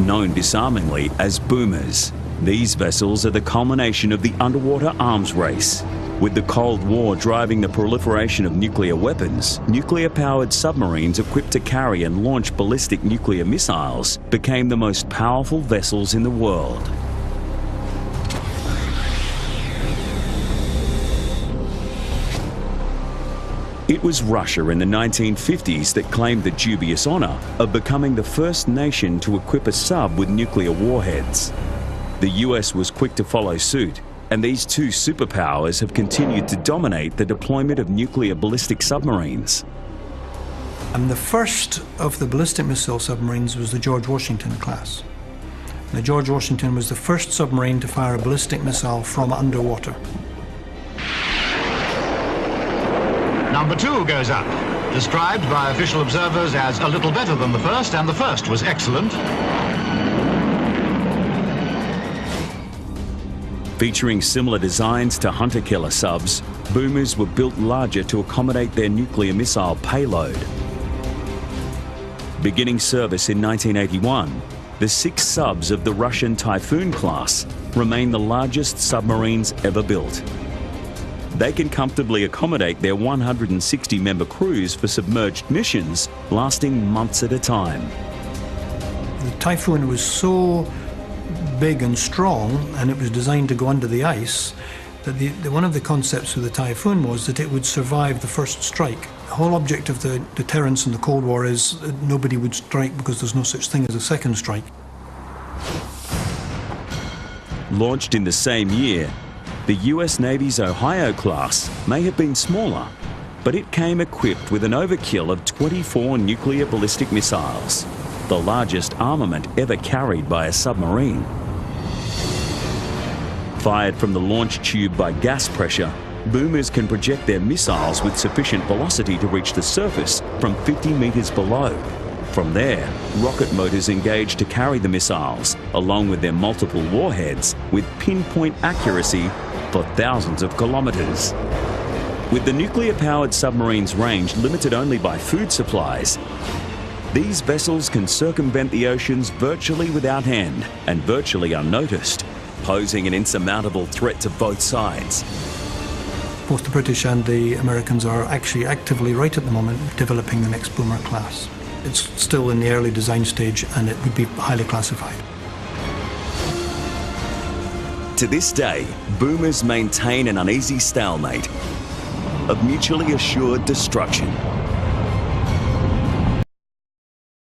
known disarmingly as boomers. These vessels are the culmination of the underwater arms race. With the Cold War driving the proliferation of nuclear weapons, nuclear-powered submarines equipped to carry and launch ballistic nuclear missiles became the most powerful vessels in the world. It was Russia in the 1950s that claimed the dubious honour of becoming the first nation to equip a sub with nuclear warheads. The US was quick to follow suit, and these two superpowers have continued to dominate the deployment of nuclear ballistic submarines. And the first of the ballistic missile submarines was the George Washington class. And the George Washington was the first submarine to fire a ballistic missile from underwater. Number 2 goes up, described by official observers as a little better than the first, and the first was excellent. Featuring similar designs to hunter-killer subs, boomers were built larger to accommodate their nuclear missile payload. Beginning service in 1981, the 6 subs of the Russian Typhoon class remain the largest submarines ever built. They can comfortably accommodate their 160-member crews for submerged missions lasting months at a time. The Typhoon was so big and strong, and it was designed to go under the ice, that one of the concepts of the Typhoon was that it would survive the first strike. The whole object of the deterrence in the Cold War is that nobody would strike because there's no such thing as a second strike. Launched in the same year, the US Navy's Ohio class may have been smaller, but it came equipped with an overkill of 24 nuclear ballistic missiles, the largest armament ever carried by a submarine. Fired from the launch tube by gas pressure, boomers can project their missiles with sufficient velocity to reach the surface from 50 metres below. From there, rocket motors engage to carry the missiles, along with their multiple warheads, with pinpoint accuracy for thousands of kilometres. With the nuclear-powered submarine's range limited only by food supplies, these vessels can circumvent the oceans virtually without end and virtually unnoticed, posing an insurmountable threat to both sides. Both the British and the Americans are actually actively, right at the moment, developing the next boomer class. It's still in the early design stage, and it would be highly classified. To this day, boomers maintain an uneasy stalemate of mutually assured destruction.